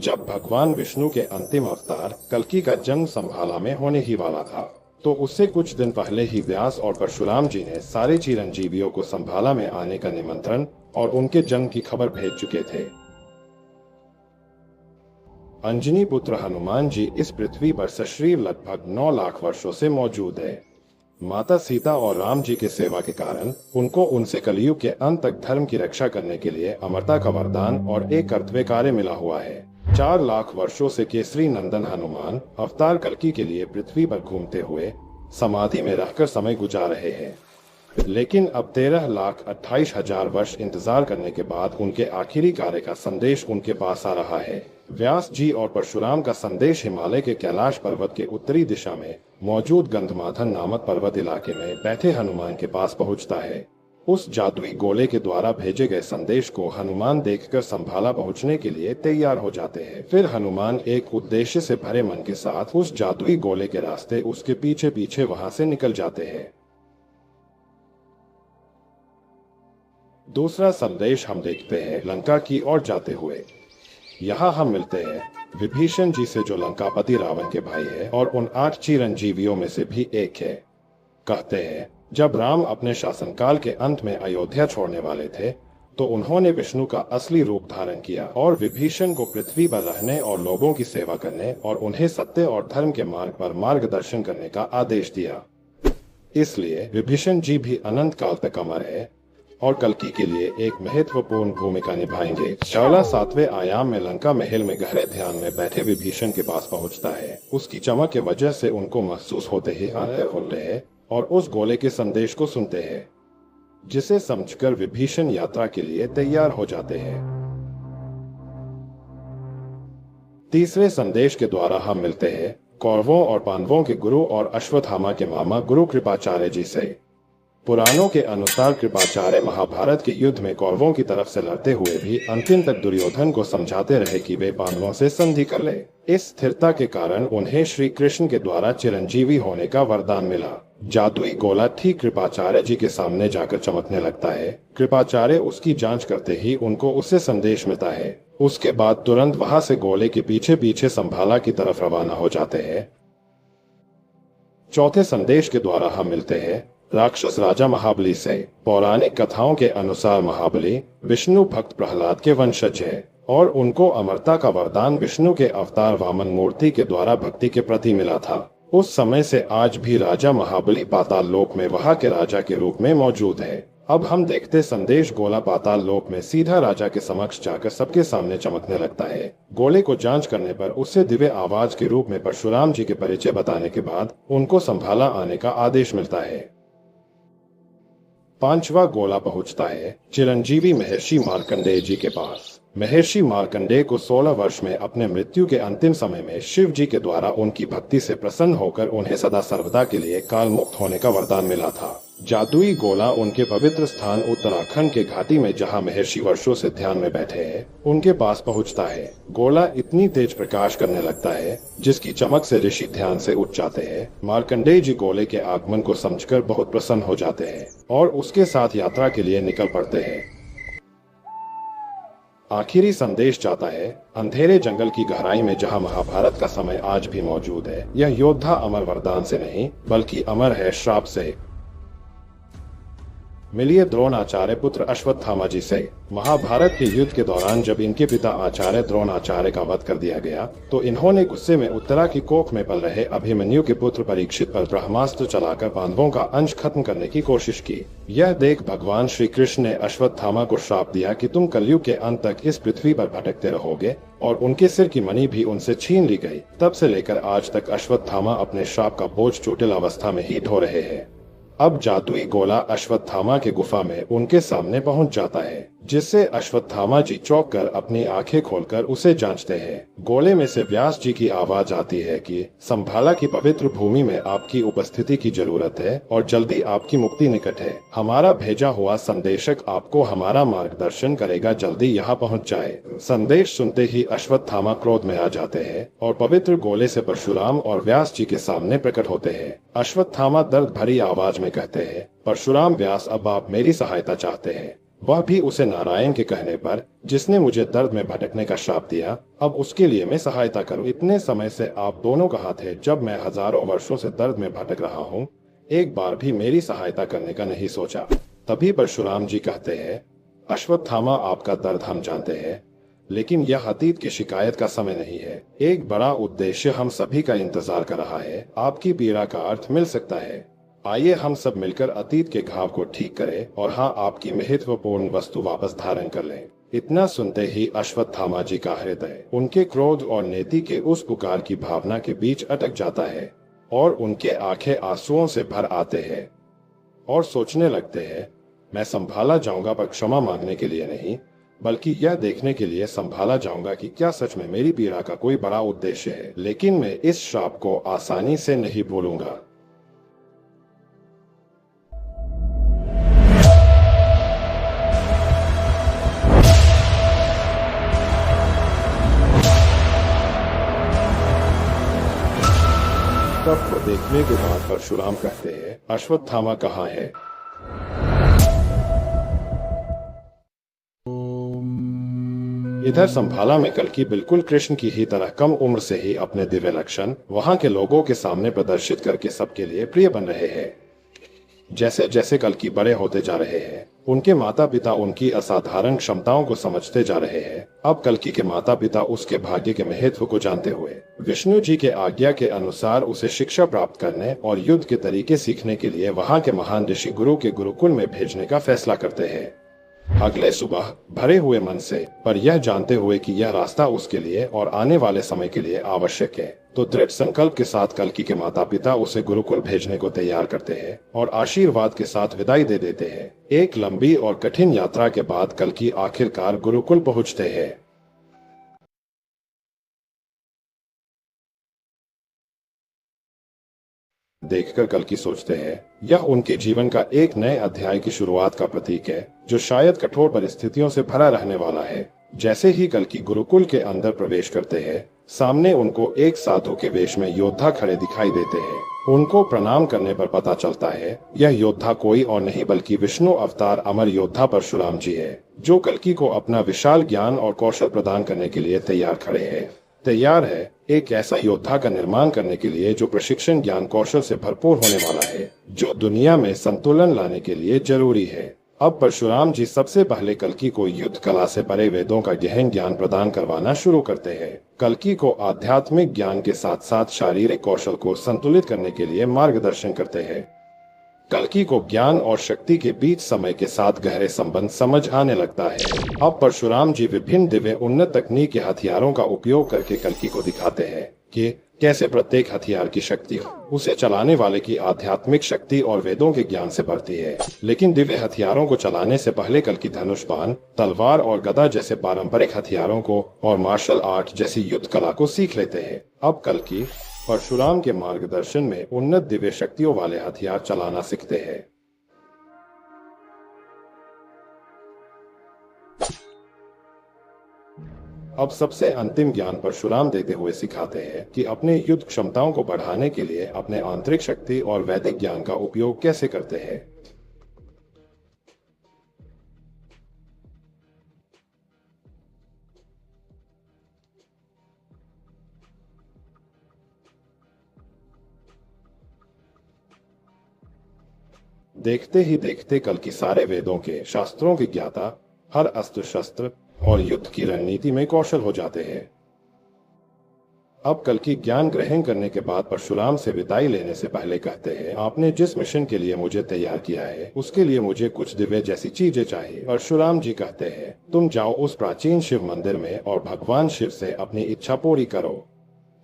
जब भगवान विष्णु के अंतिम अवतार कल्कि का जन्म संभाला में होने ही वाला था, तो उससे कुछ दिन पहले ही व्यास और परशुराम जी ने सारे चिरंजीवियों को संभाला में आने का निमंत्रण और उनके जन्म की खबर भेज चुके थे। अंजनी पुत्र हनुमान जी इस पृथ्वी पर सशरीर लगभग 9 लाख वर्षों से मौजूद है। माता सीता और राम जी के सेवा के कारण उनको उनसे कलयुग के अंत तक धर्म की रक्षा करने के लिए अमरता का वरदान और एक कर्तव्य कार्य मिला हुआ है। 4 लाख वर्षों से केसरी नंदन हनुमान अवतार कल्कि के लिए पृथ्वी पर घूमते हुए समाधि में रहकर समय गुजार रहे हैं, लेकिन अब 13,28,000 वर्ष इंतजार करने के बाद उनके आखिरी कार्य का संदेश उनके पास आ रहा है। व्यास जी और परशुराम का संदेश हिमालय के कैलाश पर्वत के उत्तरी दिशा में मौजूद गंधमादन नामक पर्वत इलाके में बैठे हनुमान के पास पहुंचता है। उस जादुई गोले के द्वारा भेजे गए संदेश को हनुमान देखकर संभाला पहुंचने के लिए तैयार हो जाते हैं। फिर हनुमान एक उद्देश्य से भरे मन के साथ उस जादुई गोले के रास्ते उसके पीछे पीछे वहां से निकल जाते हैं। दूसरा संदेश हम देखते हैं लंका की ओर जाते हुए। यहाँ हम मिलते हैं विभीषण जी से, जो लंकापति रावण के भाई है और उन 8 चिरंजीवियों में से भी एक है। कहते हैं जब राम अपने शासनकाल के अंत में अयोध्या छोड़ने वाले थे, तो उन्होंने विष्णु का असली रूप धारण किया और विभीषण को पृथ्वी पर रहने और लोगों की सेवा करने और उन्हें सत्य और धर्म के मार्ग पर मार्गदर्शन करने का आदेश दिया। इसलिए विभीषण जी भी अनंत काल तक अमर है और कल्कि के लिए एक महत्वपूर्ण भूमिका निभाएंगे। शौला 7वें आयाम में लंका महल में गहरे ध्यान में बैठे विभीषण के पास पहुंचता है। उसकी चमक की वजह से उनको महसूस होते ही आंखें खोलते हैं और उस गोले के संदेश को सुनते हैं, जिसे समझकर विभीषण यात्रा के लिए तैयार हो जाते हैं। तीसरे संदेश के द्वारा हम मिलते हैं कौरवों और पांडवों के गुरु और अश्वत्थामा के मामा गुरु कृपाचार्य जी से। पुराणों के अनुसार कृपाचार्य महाभारत के युद्ध में कौरवों की तरफ से लड़ते हुए भी अंतिम तक दुर्योधन को समझाते रहे कि वे पांडवों से संधि कर ले। इस स्थिरता के कारण उन्हें श्री कृष्ण के द्वारा चिरंजीवी होने का वरदान मिला। जादुई गोला ठीक कृपाचार्य जी के सामने जाकर चमकने लगता है। कृपाचार्य उसकी जांच करते ही उनको उससे संदेश मिलता है। उसके बाद तुरंत वहां से गोले के पीछे पीछे संभाला की तरफ रवाना हो जाते हैं। चौथे संदेश के द्वारा हम मिलते हैं राक्षस राजा महाबली से। पौराणिक कथाओं के अनुसार महाबली विष्णु भक्त प्रहलाद के वंशज है और उनको अमरता का वरदान विष्णु के अवतार वामन मूर्ति के द्वारा भक्ति के प्रति मिला था। उस समय से आज भी राजा महाबली पाताल लोक में वहां के राजा के रूप में मौजूद है। अब हम देखते संदेश गोला पाताल लोक में सीधा राजा के समक्ष जाकर सबके सामने चमकने लगता है। गोले को जांच करने पर उससे दिव्य आवाज के रूप में परशुराम जी के परिचय बताने के बाद उनको संभाला आने का आदेश मिलता है। 5वां गोला पहुंचता है चिरंजीवी महर्षि मार्कंडेय जी के पास। महर्षि मार्कंडेय को 16 वर्ष में अपने मृत्यु के अंतिम समय में शिव जी के द्वारा उनकी भक्ति से प्रसन्न होकर उन्हें सदा सर्वदा के लिए काल मुक्त होने का वरदान मिला था। जादुई गोला उनके पवित्र स्थान उत्तराखंड के घाटी में, जहां महर्षि वर्षों से ध्यान में बैठे हैं, उनके पास पहुंचता है। गोला इतनी तेज प्रकाश करने लगता है जिसकी चमक से ऋषि ध्यान से उठ जाते हैं। मार्कंडेय जी गोले के आगमन को समझकर बहुत प्रसन्न हो जाते हैं और उसके साथ यात्रा के लिए निकल पड़ते हैं। आखिरी संदेश जाता है अंधेरे जंगल की गहराई में, जहां महाभारत का समय आज भी मौजूद है। यह योद्धा अमर वरदान से नहीं बल्कि अमर है श्राप से। मिलिए द्रोणाचार्य पुत्र अश्वत्थामा जी से। महाभारत के युद्ध के दौरान जब इनके पिता आचार्य द्रोणाचार्य का वध कर दिया गया, तो इन्होंने गुस्से में उत्तरा की कोख में पल रहे अभिमन्यु के पुत्र परीक्षित पर ब्रह्मास्त्र चलाकर पांडवों का अंश खत्म करने की कोशिश की। यह देख भगवान श्री कृष्ण ने अश्वत्थामा को श्राप दिया कि तुम कलयुग के अंत तक इस पृथ्वी पर भटकते रहोगे, और उनके सिर की मणि भी उनसे छीन ली गई। तब से लेकर आज तक अश्वत्थामा अपने श्राप का बोझ चोटिल अवस्था में ही ढो रहे हैं। अब जादुई गोला अश्वत्थामा के गुफा में उनके सामने पहुंच जाता है, जिससे अश्वत्थामा जी चौंक कर अपनी आंखें खोलकर उसे जांचते हैं। गोले में से व्यास जी की आवाज आती है कि संभाला की पवित्र भूमि में आपकी उपस्थिति की जरूरत है और जल्दी आपकी मुक्ति निकट है। हमारा भेजा हुआ संदेशक आपको हमारा मार्गदर्शन करेगा, जल्दी यहाँ पहुँच जाए। संदेश सुनते ही अश्वत्थामा क्रोध में आ जाते हैं और पवित्र गोले से परशुराम और व्यास जी के सामने प्रकट होते हैं। अश्वत्थामा दर्द भरी आवाज में कहते हैं, परशुराम व्यास, अब आप मेरी सहायता चाहते हैं। वह भी उसे नारायण के कहने पर, जिसने मुझे दर्द में भटकने का श्राप दिया, अब उसके लिए मैं सहायता करूं। इतने समय से आप दोनों कहाँ थे जब मैं हजारों वर्षों से दर्द में भटक रहा हूँ? एक बार भी मेरी सहायता करने का नहीं सोचा। तभी परशुराम जी कहते हैं, अश्वत्थामा, आपका दर्द हम जानते हैं, लेकिन यह अतीत की शिकायत का समय नहीं है। एक बड़ा उद्देश्य हम सभी का इंतजार कर रहा है। आपकी पीड़ा का अर्थ मिल सकता है। आइए हम सब मिलकर अतीत के घाव को ठीक करें और हाँ, आपकी महत्वपूर्ण वस्तु वापस धारण कर लें। इतना सुनते ही अश्वत्थामा जी का हृदय उनके क्रोध और नीति के उस पुकार की भावना के बीच अटक जाता है और उनके आंखें आंसुओं से भर आते हैं और सोचने लगते हैं, मैं संभाला जाऊंगा, पर क्षमा मांगने के लिए नहीं, बल्कि यह देखने के लिए संभाला जाऊंगा कि क्या सच में मेरी पीड़ा का कोई बड़ा उद्देश्य है। लेकिन मैं इस श्राप को आसानी से नहीं भूलूंगा। सब को देखने के बाद परशुराम कहते हैं, अश्वत्थामा कहाँ है? इधर संभाला में कल्कि बिल्कुल कृष्ण की ही तरह कम उम्र से ही अपने दिव्य लक्षण वहां के लोगों के सामने प्रदर्शित करके सबके लिए प्रिय बन रहे हैं। जैसे जैसे कल्कि बड़े होते जा रहे हैं, उनके माता पिता उनकी असाधारण क्षमताओं को समझते जा रहे हैं। अब कल्कि के माता पिता उसके भाग्य के महत्व को जानते हुए विष्णु जी के आज्ञा के अनुसार उसे शिक्षा प्राप्त करने और युद्ध के तरीके सीखने के लिए वहां के महान ऋषि गुरु के गुरुकुल में भेजने का फैसला करते हैं। अगले सुबह भरे हुए मन से, पर यह जानते हुए कि यह रास्ता उसके लिए और आने वाले समय के लिए आवश्यक है, तो दृढ़ संकल्प के साथ कल्कि के माता पिता उसे गुरुकुल भेजने को तैयार करते हैं और आशीर्वाद के साथ विदाई दे देते हैं। एक लंबी और कठिन यात्रा के बाद कल्कि आखिरकार गुरुकुल पहुंचते हैं। देखकर कल्कि सोचते हैं, यह उनके जीवन का एक नए अध्याय की शुरुआत का प्रतीक है, जो शायद कठोर परिस्थितियों से भरा रहने वाला है। जैसे ही कल्कि गुरुकुल के अंदर प्रवेश करते हैं, सामने उनको एक साधु के वेश में योद्धा खड़े दिखाई देते हैं। उनको प्रणाम करने पर पता चलता है, यह योद्धा कोई और नहीं बल्कि विष्णु अवतार अमर योद्धा परशुराम जी है, जो कल्कि को अपना विशाल ज्ञान और कौशल प्रदान करने के लिए तैयार है एक ऐसा योद्धा का निर्माण करने के लिए जो प्रशिक्षण, ज्ञान, कौशल से भरपूर होने वाला है, जो दुनिया में संतुलन लाने के लिए जरूरी है। अब परशुराम जी सबसे पहले कल्कि को युद्ध कला से परे वेदों का गहन ज्ञान प्रदान करवाना शुरू करते हैं। कल्कि को आध्यात्मिक ज्ञान के साथ साथ शारीरिक कौशल को संतुलित करने के लिए मार्गदर्शन करते हैं। कल्कि को ज्ञान और शक्ति के बीच समय के साथ गहरे संबंध समझ आने लगता है। अब परशुराम जी विभिन्न दिव्य उन्नत तकनीक के हथियारों का उपयोग करके कल्कि को दिखाते हैं कि कैसे प्रत्येक हथियार की शक्ति उसे चलाने वाले की आध्यात्मिक शक्ति और वेदों के ज्ञान से बढ़ती है। लेकिन दिव्य हथियारों को चलाने से पहले कल्कि धनुष बाण, तलवार और गदा जैसे पारंपरिक हथियारों को और मार्शल आर्ट जैसी युद्ध कला को सीख लेते हैं। अब कल्कि परशुराम के मार्गदर्शन में उन्नत दिव्य शक्तियों वाले हथियार चलाना सीखते हैं। अब सबसे अंतिम ज्ञान परशुराम देते हुए सिखाते हैं कि अपने युद्ध क्षमताओं को बढ़ाने के लिए अपने आंतरिक शक्ति और वैदिक ज्ञान का उपयोग कैसे करते हैं। देखते ही देखते कल्कि सारे वेदों के शास्त्रों की ज्ञाता, हर अस्त्र शस्त्र और युद्ध की रणनीति में कौशल हो जाते हैं। अब कल्कि ज्ञान ग्रहण करने के बाद परशुराम से विदाई लेने से पहले कहते हैं, आपने जिस मिशन के लिए मुझे तैयार किया है उसके लिए मुझे कुछ दिव्य जैसी चीजें चाहिए। परशुराम जी कहते हैं, तुम जाओ उस प्राचीन शिव मंदिर में और भगवान शिव से अपनी इच्छा पूरी करो।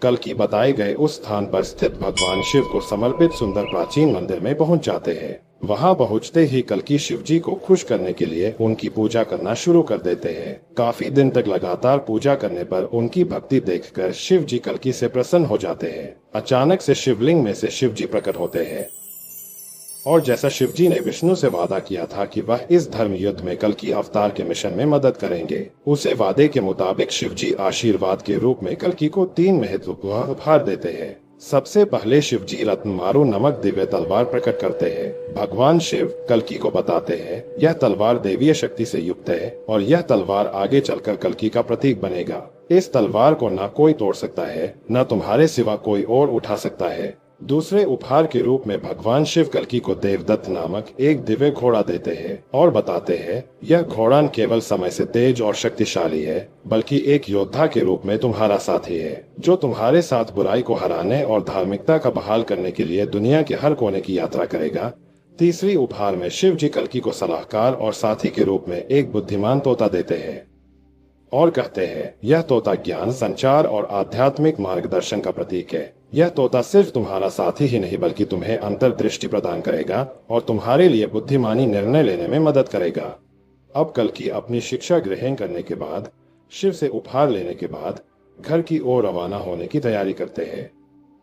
कल्कि बताए गए उस स्थान पर स्थित भगवान शिव को समर्पित सुंदर प्राचीन मंदिर में पहुंच जाते हैं। वहां पहुंचते ही कल्कि शिव जी को खुश करने के लिए उनकी पूजा करना शुरू कर देते हैं। काफी दिन तक लगातार पूजा करने पर उनकी भक्ति देखकर शिव जी कल्कि से प्रसन्न हो जाते हैं। अचानक से शिवलिंग में से शिव जी प्रकट होते हैं और जैसा शिव जी ने विष्णु से वादा किया था कि वह इस धर्म युद्ध में कल्कि अवतार के मिशन में मदद करेंगे, उसे वादे के मुताबिक शिव जी आशीर्वाद के रूप में कल्कि को 3 महत्वपूर्ण उपहार देते हैं। सबसे पहले शिव जी रत्नमारु नमक दिव्य तलवार प्रकट करते हैं। भगवान शिव कल्कि को बताते हैं यह तलवार दैवीय शक्ति से युक्त है और यह तलवार आगे चलकर कल्कि का प्रतीक बनेगा। इस तलवार को न कोई तोड़ सकता है, न तुम्हारे सिवा कोई और उठा सकता है। दूसरे उपहार के रूप में भगवान शिव कल्कि को देवदत्त नामक एक दिव्य घोड़ा देते हैं और बताते हैं यह घोड़ा न केवल समय से तेज और शक्तिशाली है, बल्कि एक योद्धा के रूप में तुम्हारा साथी है, जो तुम्हारे साथ बुराई को हराने और धार्मिकता का बहाल करने के लिए दुनिया के हर कोने की यात्रा करेगा। तीसरी उपहार में शिव जी कल्कि को सलाहकार और साथी के रूप में एक बुद्धिमान तोता देते हैं और कहते हैं यह तोता ज्ञान, संचार और आध्यात्मिक मार्गदर्शन का प्रतीक है। यह तोता सिर्फ तुम्हारा साथी ही नहीं बल्कि तुम्हें अंतर्दृष्टि प्रदान करेगा और तुम्हारे लिए बुद्धिमानी निर्णय लेने में मदद करेगा। अब कल्कि अपनी शिक्षा ग्रहण करने के बाद, शिव से उपहार लेने के बाद घर की ओर रवाना होने की तैयारी करते हैं।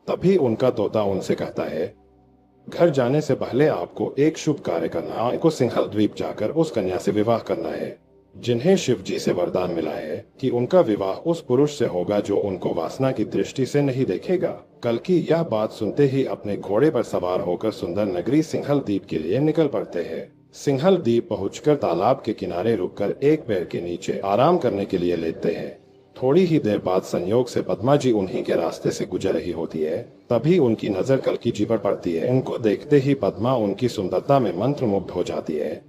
तभी उनका तोता उनसे कहता है घर जाने से पहले आपको एक शुभ कार्य करना, आपको सिंहल द्वीप जाकर उस कन्या से विवाह करना है जिन्हें शिव जी से वरदान मिला है कि उनका विवाह उस पुरुष से होगा जो उनको वासना की दृष्टि से नहीं देखेगा। कल्कि यह बात सुनते ही अपने घोड़े पर सवार होकर सुंदर नगरी सिंहल द्वीप के लिए निकल पड़ते हैं। सिंहल द्वीप पहुंचकर तालाब के किनारे रुककर एक पेड़ के नीचे आराम करने के लिए लेटते हैं। थोड़ी ही देर बाद संयोग से पद्मा जी उन्हीं के रास्ते से गुजर रही होती है। तभी उनकी नजर कल्कि जी पर पड़ती है। उनको देखते ही पद्मा उनकी सुंदरता में मंत्रमुग्ध हो जाती है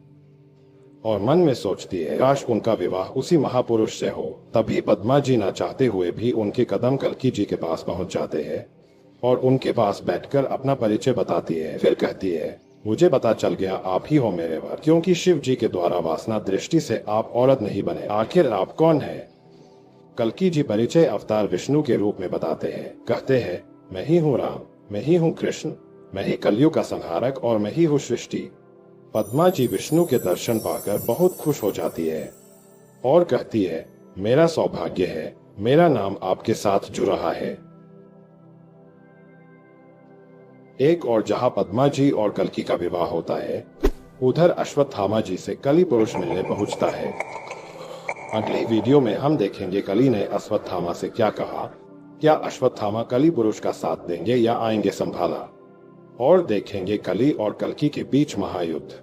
और मन में सोचती है काश उनका विवाह उसी महापुरुष से हो। तभी पद्मा जी न चाहते हुए भी उनके कदम कल्कि जी के पास पहुंच जाते हैं और उनके पास बैठकर अपना परिचय बताती है। फिर कहती है मुझे पता चल गया आप ही हो मेरे वर, क्योंकि शिव जी के द्वारा वासना दृष्टि से आप औरत नहीं बने। आखिर आप कौन है? कल्कि जी परिचय अवतार विष्णु के रूप में बताते हैं। कहते हैं मैं ही हूँ राम, मैं ही हूँ कृष्ण, मैं ही कलयुग का संहारक और मैं ही हूँ सृष्टि। पद्मा जी विष्णु के दर्शन पाकर बहुत खुश हो जाती है और कहती है मेरा सौभाग्य है, मेरा नाम आपके साथ जुड़ रहा है। एक और जहां पद्मा जी और कल्कि का विवाह होता है, उधर अश्वत्थामा जी से कली पुरुष मिलने पहुंचता है। अगली वीडियो में हम देखेंगे कली ने अश्वत्थामा से क्या कहा, क्या अश्वत्थामा कली पुरुष का साथ देंगे या आएंगे संभाला, और देखेंगे कली और कल्कि के बीच महायुद्ध।